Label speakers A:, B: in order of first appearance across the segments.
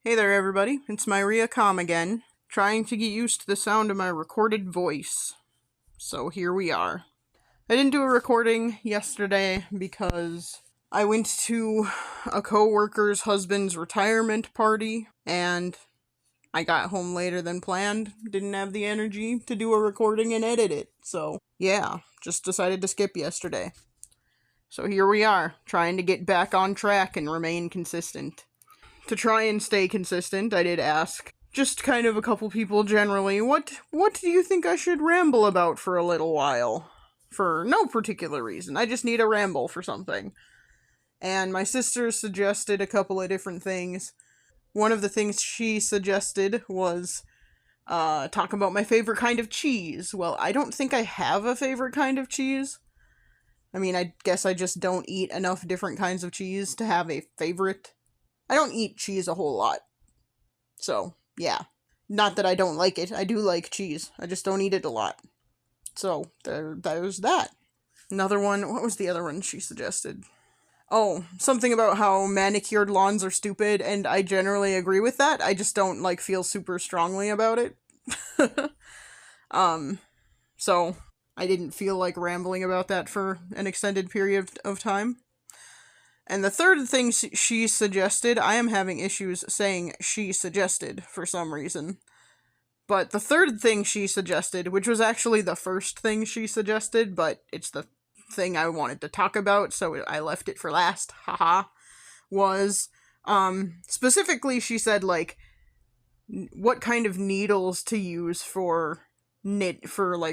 A: Hey there, everybody. It's Myria Com again, trying to get used to the sound of my recorded voice. So here we are. I didn't do a recording yesterday because I went to a co-worker's husband's retirement party, and I got home later than planned. Didn't have the energy to do a recording and edit it. So, yeah, just decided to skip yesterday. So here we are, trying to get back on track and remain consistent. To try and stay consistent, I did ask just kind of a couple people generally, what do you think I should ramble about for a little while? For no particular reason. I just need a ramble for something. And my sister suggested a couple of different things. One of the things she suggested was talk about my favorite kind of cheese. Well, I don't think I have a favorite kind of cheese. I mean, I guess I just don't eat enough different kinds of cheese to have a favorite. I don't eat cheese a whole lot. So, yeah. Not that I don't like it. I do like cheese. I just don't eat it a lot. So, there's that. Another one, what was the other one she suggested? Oh, something about how manicured lawns are stupid, and I generally agree with that. I just don't, feel super strongly about it. So, I didn't feel like rambling about that for an extended period of time. And the third thing she suggested, I am having issues saying she suggested for some reason. But the third thing she suggested, which was actually the first thing she suggested, but it's the thing I wanted to talk about, so I left it for last, haha, was, specifically she said, what kind of needles to use for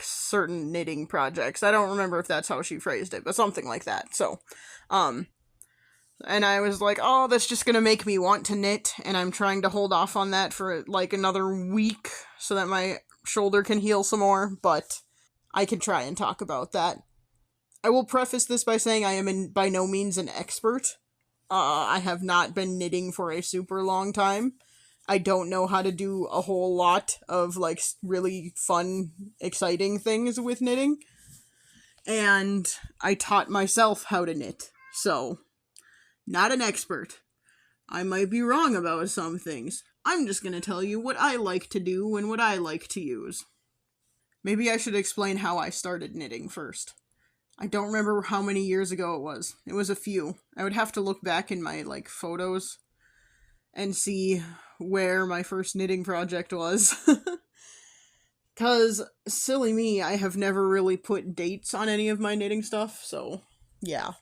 A: certain knitting projects. I don't remember if that's how she phrased it, but something like that. So, and I was like, oh, that's just gonna make me want to knit, and I'm trying to hold off on that for, another week so that my shoulder can heal some more, but I can try and talk about that. I will preface this by saying I am by no means an expert. I have not been knitting for a super long time. I don't know how to do a whole lot of, really fun, exciting things with knitting. And I taught myself how to knit, so not an expert. I might be wrong about some things. I'm just gonna tell you what I like to do and what I like to use. Maybe I should explain how I started knitting first. I don't remember how many years ago it was. It was a few. I would have to look back in my, photos and see where my first knitting project was. 'Cause, silly me, I have never really put dates on any of my knitting stuff, so, yeah.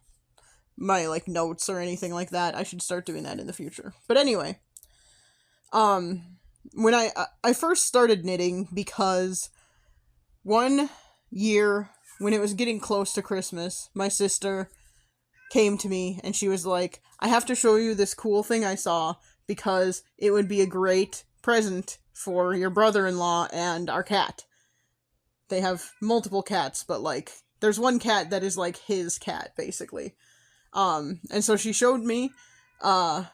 A: My, notes or anything like that. I should start doing that in the future. But anyway, when I first started knitting because one year when it was getting close to Christmas, my sister came to me and she was like, I have to show you this cool thing I saw because it would be a great present for your brother-in-law and our cat. They have multiple cats, but there's one cat that is his cat, basically. And so she showed me, on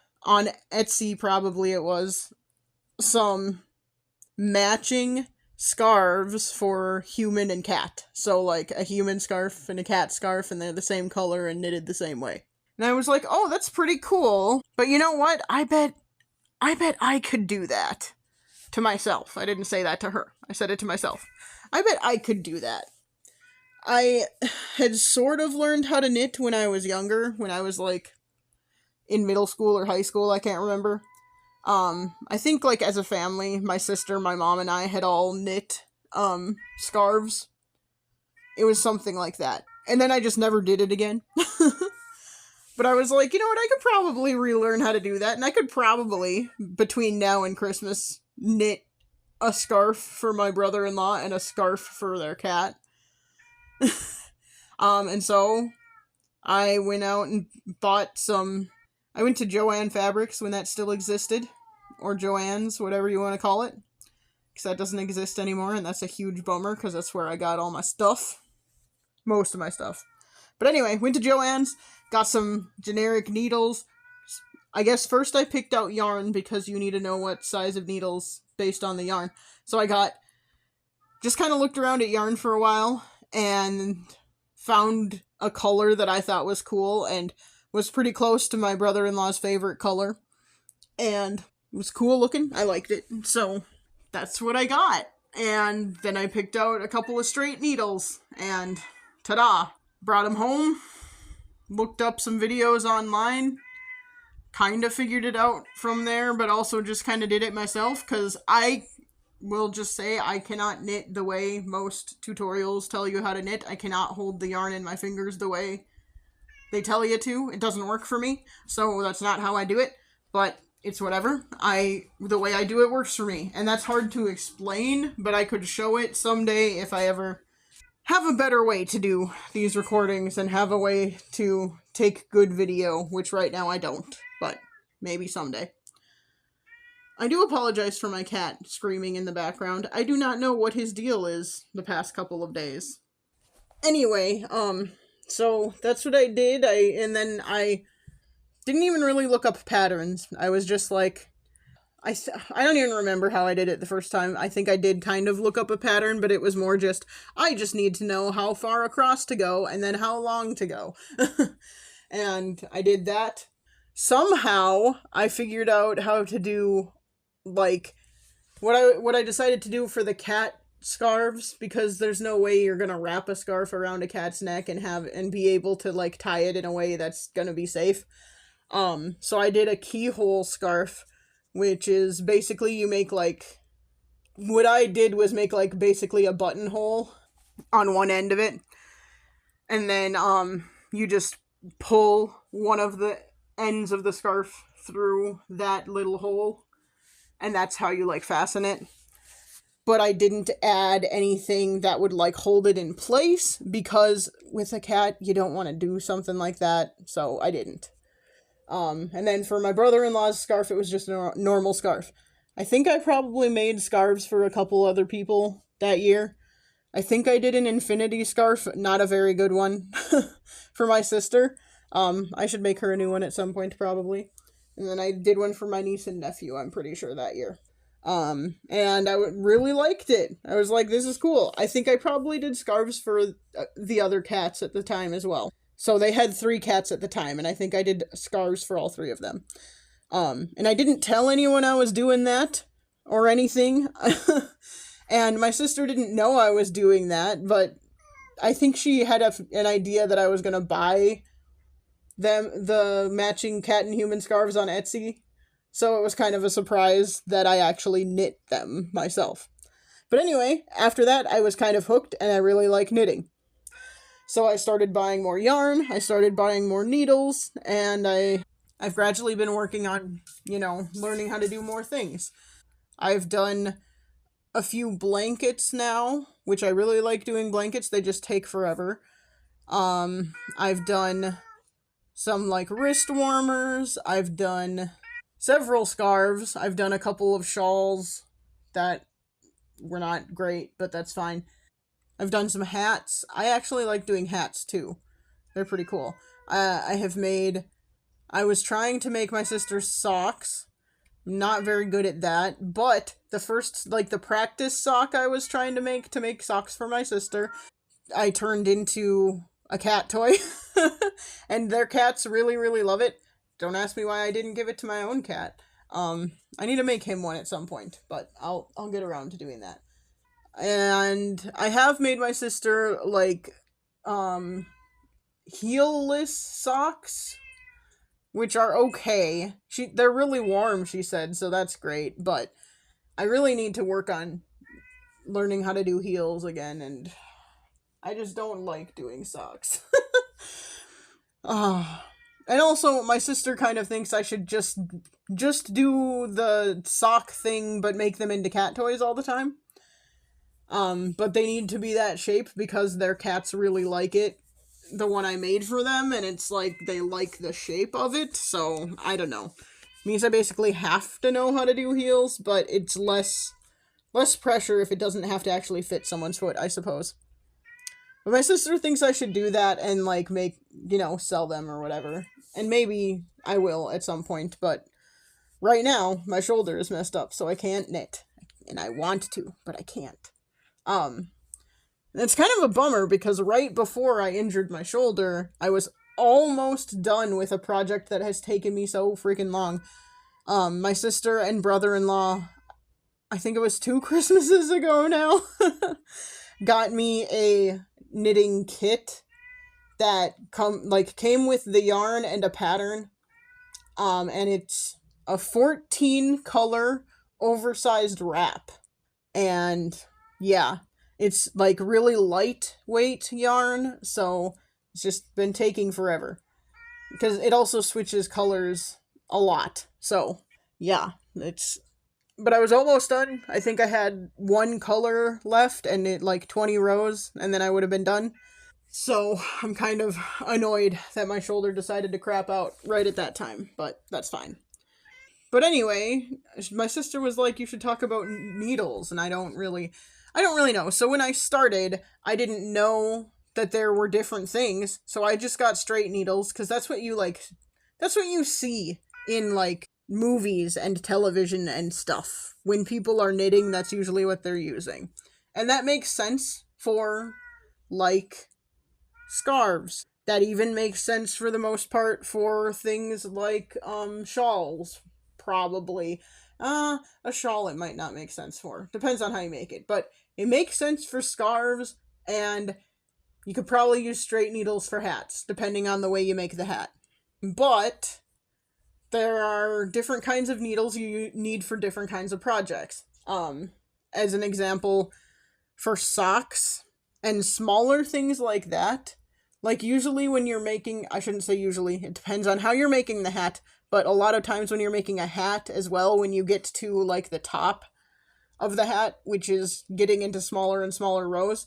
A: Etsy probably it was, some matching scarves for human and cat. So, a human scarf and a cat scarf, and they're the same color and knitted the same way. And I was like, oh, that's pretty cool. But you know what? I bet I could do that. To myself. I didn't say that to her. I said it to myself. I bet I could do that. I had sort of learned how to knit when I was younger, when I was, in middle school or high school, I can't remember. I think, as a family, my sister, my mom, and I had all knit, scarves. It was something like that. And then I just never did it again. But I was like, you know what, I could probably relearn how to do that, and I could probably, between now and Christmas, knit a scarf for my brother-in-law and a scarf for their cat. And so I went out and bought I went to Joann Fabrics when that still existed, or Joann's, whatever you want to call it, because that doesn't exist anymore, and that's a huge bummer, because that's where I got all my stuff. Most of my stuff. But anyway, went to Joann's, got some generic needles. I guess first I picked out yarn, because you need to know what size of needles based on the yarn. So I just kind of looked around at yarn for a while, and found a color that I thought was cool, and was pretty close to my brother-in-law's favorite color. And It was cool looking. I liked it. So that's what I got. And then I picked out a couple of straight needles and ta-da! Brought them home, looked up some videos online, kind of figured it out from there, but also just kind of did it myself because I will just say I cannot knit the way most tutorials tell you how to knit. I cannot hold the yarn in my fingers the way they tell you to. It doesn't work for me, so that's not how I do it, but it's whatever. The way I do it works for me, and that's hard to explain, but I could show it someday if I ever have a better way to do these recordings and have a way to take good video, which right now I don't, but maybe someday. I do apologize for my cat screaming in the background. I do not know what his deal is the past couple of days. Anyway, so that's what I did. And then I didn't even really look up patterns. I was just like, I don't even remember how I did it the first time. I think I did kind of look up a pattern, but it was more just, I just need to know how far across to go and then how long to go. And I did that. Somehow, I figured out how to do, like, what I decided to do for the cat scarves, because there's no way you're gonna wrap a scarf around a cat's neck and be able to, like, tie it in a way that's gonna be safe. So I did a keyhole scarf, which is basically you make, like, what I did was make, like, basically a buttonhole on one end of it, and then, you just pull one of the ends of the scarf through that little hole, and that's how you, like, fasten it. But I didn't add anything that would, like, hold it in place, because with a cat, you don't want to do something like that, so I didn't. And then for my brother-in-law's scarf, it was just a normal scarf. I think I probably made scarves for a couple other people that year. I think I did an infinity scarf, not a very good one, for my sister. I should make her a new one at some point, probably. And then I did one for my niece and nephew, I'm pretty sure, that year. And I really liked it. I was like, this is cool. I think I probably did scarves for the other cats at the time as well. So they had 3 cats at the time, and I think I did scarves for all 3 of them. And I didn't tell anyone I was doing that or anything. And my sister didn't know I was doing that, but I think she had an idea that I was going to buy them the matching cat and human scarves on Etsy. So it was kind of a surprise that I actually knit them myself. But anyway, after that, I was kind of hooked, and I really like knitting. So I started buying more yarn, I started buying more needles, and I've gradually been working on, learning how to do more things. I've done a few blankets now, which I really like doing blankets, they just take forever. I've done some, like, wrist warmers, I've done several scarves, I've done a couple of shawls that were not great, but that's fine. I've done some hats. I actually like doing hats, too. They're pretty cool. I was trying to make my sister's socks. Not very good at that, but the practice sock I was trying to make socks for my sister, I turned into a cat toy. And their cats really, really love it. Don't ask me why I didn't give it to my own cat. I need to make him one at some point, but I'll get around to doing that. And I have made my sister, like, heelless socks, which are okay. They're really warm, she said, so that's great, but I really need to work on learning how to do heels again, and I just don't like doing socks. And also, my sister kind of thinks I should just do the sock thing, but make them into cat toys all the time. But they need to be that shape because their cats really like it, the one I made for them, and it's like they like the shape of it, so I don't know. It means I basically have to know how to do heels, but it's less pressure if it doesn't have to actually fit someone's foot, I suppose. But my sister thinks I should do that and, like, make, sell them or whatever. And maybe I will at some point, but right now, my shoulder is messed up, so I can't knit. And I want to, but I can't. It's kind of a bummer because right before I injured my shoulder, I was almost done with a project that has taken me so freaking long. My sister and brother-in-law, I think it was 2 Christmases ago now, got me a knitting kit that came with the yarn and a pattern. And it's a 14 color oversized wrap. And yeah, it's like really lightweight yarn, so it's just been taking forever because it also switches colors a lot. So yeah, it's but I was almost done. I think I had one color left and it like 20 rows and then I would have been done. So I'm kind of annoyed that my shoulder decided to crap out right at that time, but that's fine. But anyway, my sister was like, "You should talk about needles," and I don't really know. So when I started, I didn't know that there were different things, so I just got straight needles because that's what you see in like movies and television and stuff. When people are knitting, that's usually what they're using, and that makes sense for like scarves. That even makes sense for the most part for things like shawls, probably. A shawl it might not make sense for. Depends on how you make it, but it makes sense for scarves, and you could probably use straight needles for hats, depending on the way you make the hat. But there are different kinds of needles you need for different kinds of projects. As an example, for socks and smaller things like that, like usually when you're making, I shouldn't say usually, it depends on how you're making the hat, but a lot of times when you're making a hat as well, when you get to like the top of the hat, which is getting into smaller and smaller rows,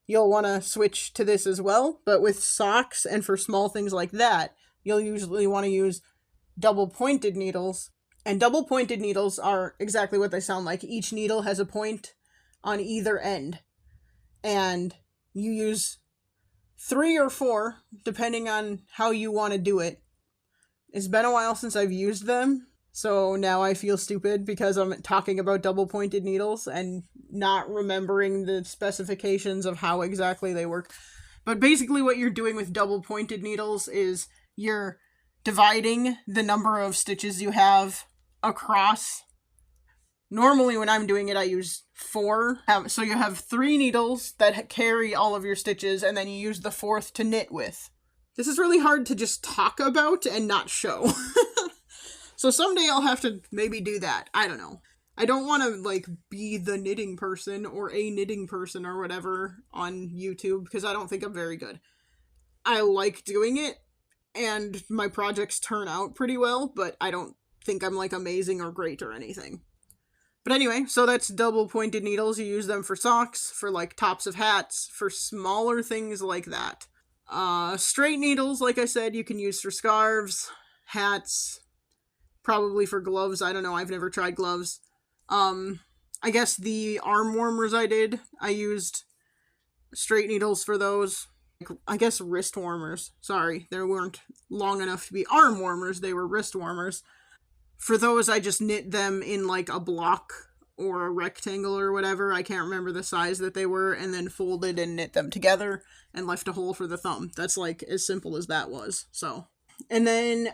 A: you'll want to switch to this as well. But with socks and for small things like that, you'll usually want to use double pointed needles. And double pointed needles are exactly what they sound like. Each needle has a point on either end. And you use 3 or 4, depending on how you want to do it. It's been a while since I've used them, so now I feel stupid because I'm talking about double pointed needles and not remembering the specifications of how exactly they work. But basically, what you're doing with double pointed needles is you're dividing the number of stitches you have across. Normally, when I'm doing it, I use 4. So you have 3 needles that carry all of your stitches, and then you use the 4th to knit with. This is really hard to just talk about and not show. So someday I'll have to maybe do that. I don't know. I don't want to like be the knitting person or a knitting person or whatever on YouTube because I don't think I'm very good. I like doing it and my projects turn out pretty well, but I don't think I'm like amazing or great or anything. But anyway, so that's double pointed needles. You use them for socks, for like tops of hats, for smaller things like that. Straight needles, like I said, you can use for scarves, hats, probably for gloves. I don't know. I've never tried gloves. I guess the arm warmers I used straight needles for those. I guess wrist warmers. Sorry, they weren't long enough to be arm warmers. They were wrist warmers. For those, I just knit them in like a block or a rectangle or whatever. I can't remember the size that they were, and then folded and knit them together and left a hole for the thumb. That's like as simple as that was. So, and then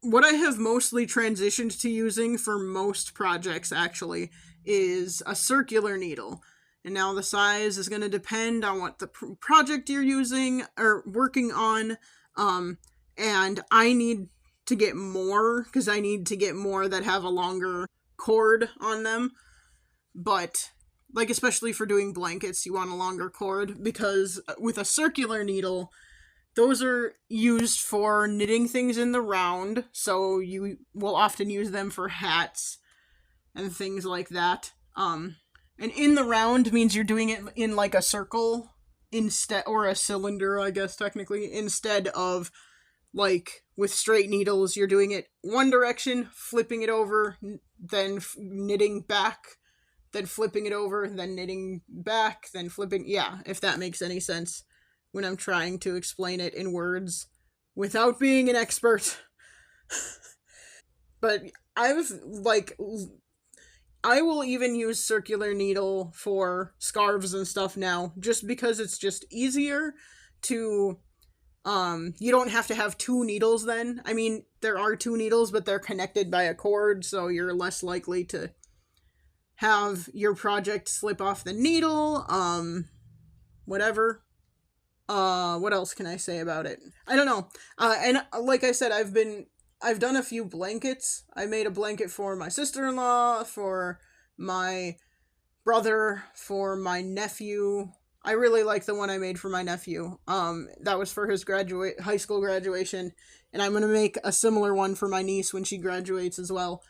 A: what I have mostly transitioned to using for most projects actually is a circular needle. And now the size is going to depend on what the project you're using or working on. And I need to get more because I need to get more that have a longer cord on them. But like especially for doing blankets, you want a longer cord because with a circular needle, those are used for knitting things in the round, so you will often use them for hats and things like that. And in the round means you're doing it in like a circle instead, or a cylinder, I guess technically, instead of like with straight needles, you're doing it one direction, flipping it over, then knitting back, then flipping it over, then knitting back, then flipping. Yeah, if that makes any sense when I'm trying to explain it in words without being an expert. But I've like I will even use circular needle for scarves and stuff now just because it's just easier to You don't have to have two needles then. I mean, there are two needles, but they're connected by a cord, so you're less likely to have your project slip off the needle. Whatever. What else can I say about it? I don't know. And like I said, I've done a few blankets. I made a blanket for my sister-in-law, for my brother, for my nephew. I really like the one I made for my nephew. That was for his high school graduation, and I'm gonna make a similar one for my niece when she graduates as well,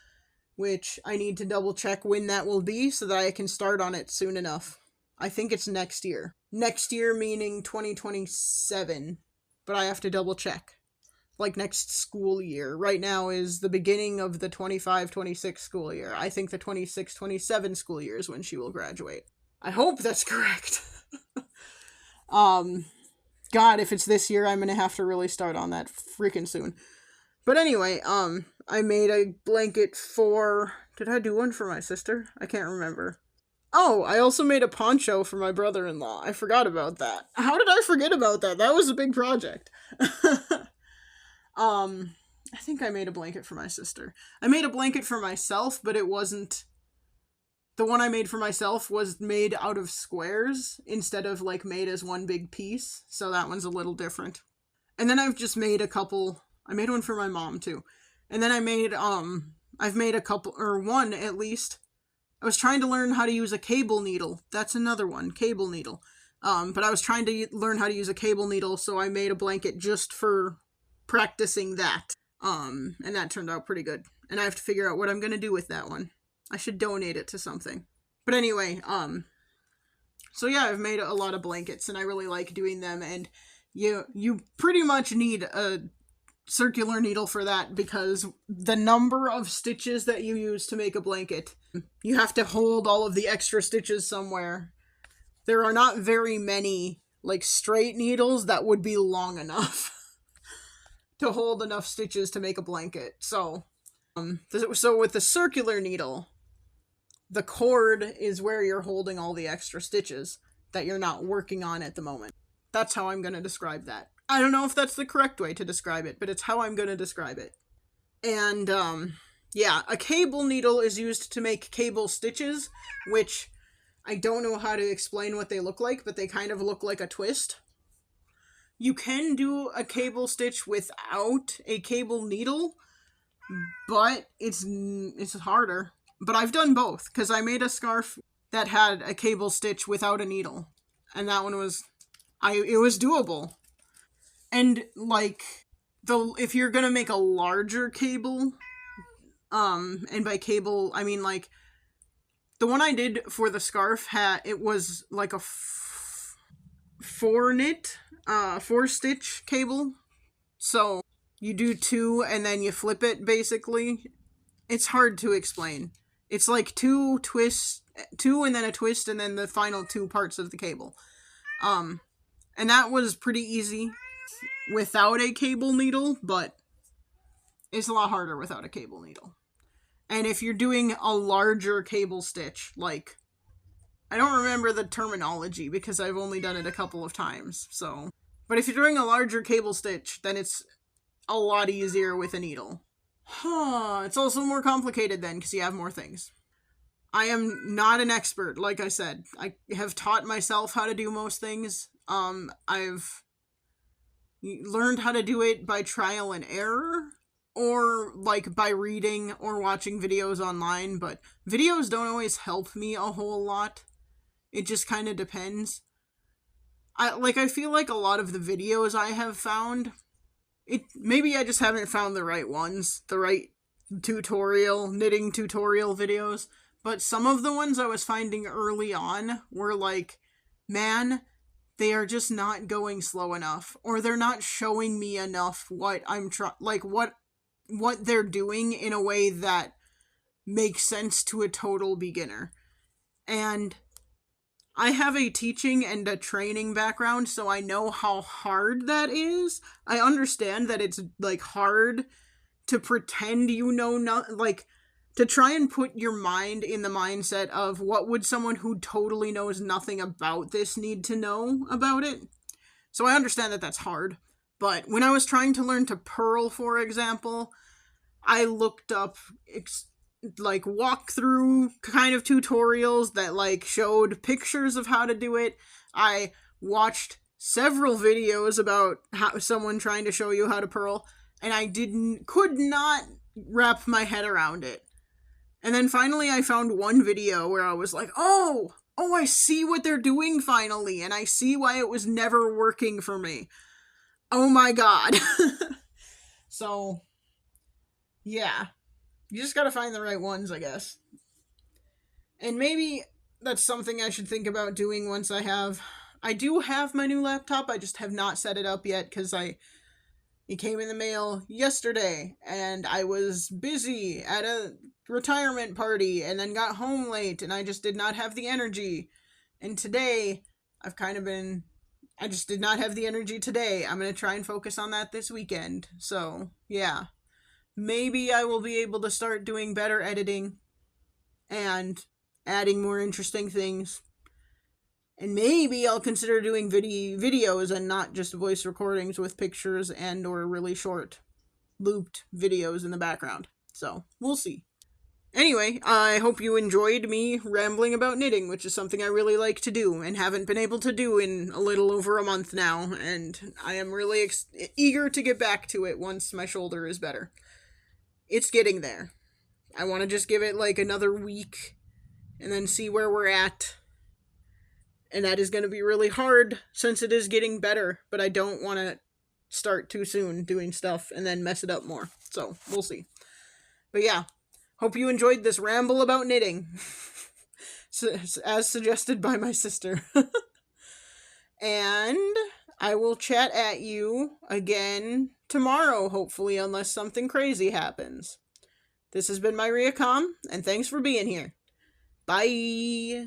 A: which I need to double check when that will be so that I can start on it soon enough. I think it's next year. Next year meaning 2027, but I have to double check. Like next school year. Right now is the beginning of the 25-26 school year. I think the 26-27 school year is when she will graduate. I hope that's correct. God, if it's this year, I'm gonna have to really start on that freaking soon. But anyway, I made a blanket for... Did I do one for my sister? I can't remember. Oh, I also made a poncho for my brother-in-law. I forgot about that. How did I forget about that? That was a big project. I think I made a blanket for my sister. I made a blanket for myself, but it wasn't... The one I made for myself was made out of squares instead of, like, made as one big piece. So that one's a little different. And then I've just made a couple... I made one for my mom, too. And then I've made a couple... Or one, at least. I was trying to learn how to use a cable needle. That's another one. Cable needle. But I was trying to learn how to use a cable needle, so I made a blanket just for practicing that. And that turned out pretty good. And I have to figure out what I'm gonna do with that one. I should donate it to something. But anyway, so yeah, I've made a lot of blankets, and I really like doing them, and you pretty much need a circular needle for that, because the number of stitches that you use to make a blanket, you have to hold all of the extra stitches somewhere. There are not very many, like, straight needles that would be long enough to hold enough stitches to make a blanket. So with the circular needle, the cord is where you're holding all the extra stitches that you're not working on at the moment. That's how I'm going to describe that. I don't know if that's the correct way to describe it, but it's how I'm going to describe it. And, yeah, a cable needle is used to make cable stitches, which I don't know how to explain what they look like, but they kind of look like a twist. You can do a cable stitch without a cable needle, but it's harder. But I've done both, because I made a scarf that had a cable stitch without a needle. And that one was... it was doable. And, like, if you're gonna make a larger cable, and by cable, I mean, like, the one I did for the scarf it was, like, a 4-stitch cable. So, you do 2, and then you flip it, basically. It's hard to explain. It's like 2 twists, 2 and then a twist, and then the final 2 parts of the cable. And that was pretty easy without a cable needle, but it's a lot harder without a cable needle. And if you're doing a larger cable stitch, like, I don't remember the terminology because I've only done it a couple of times, so. But if you're doing a larger cable stitch, then it's a lot easier with a needle. It's also more complicated then, because you have more things. I am not an expert, like I said. I have taught myself how to do most things. I've learned how to do it by trial and error, or, like, by reading or watching videos online, but videos don't always help me a whole lot. It just kind of depends. I feel like a lot of the videos I have found... Maybe I just haven't found the right ones, the right knitting tutorial videos, but some of the ones I was finding early on were like, man, they are just not going slow enough, or they're not showing me enough what I'm what they're doing in a way that makes sense to a total beginner. And I have a teaching and a training background, so I know how hard that is. I understand that it's, like, hard to pretend you know to try and put your mind in the mindset of what would someone who totally knows nothing about this need to know about it. So I understand that that's hard, But when I was trying to learn to purl, for example, I looked up like walkthrough kind of tutorials that like showed pictures of how to do it. I watched several videos about how someone trying to show you how to purl, and I could not wrap my head around it. And then finally I found one video where I was like, oh, I see what they're doing finally, and I see why it was never working for me. Oh my god. So, yeah. You just gotta find the right ones, I guess. And maybe that's something I should think about doing once I do have my new laptop, I just have not set it up yet, because it came in the mail yesterday, and I was busy at a retirement party, and then got home late, and I just did not have the energy. And today, I just did not have the energy today. I'm going to try and focus on that this weekend. So, yeah. Maybe I will be able to start doing better editing and adding more interesting things. And maybe I'll consider doing videos and not just voice recordings with pictures and or really short looped videos in the background. So, we'll see. Anyway, I hope you enjoyed me rambling about knitting, which is something I really like to do and haven't been able to do in a little over a month now, and I am really eager to get back to it once my shoulder is better. It's getting there. I want to just give it like another week and then see where we're at. And that is going to be really hard since it is getting better, but I don't want to start too soon doing stuff and then mess it up more. So, we'll see. But yeah. Hope you enjoyed this ramble about knitting, as suggested by my sister. And I will chat at you again tomorrow, hopefully, unless something crazy happens. This has been Myria Com, and thanks for being here. Bye!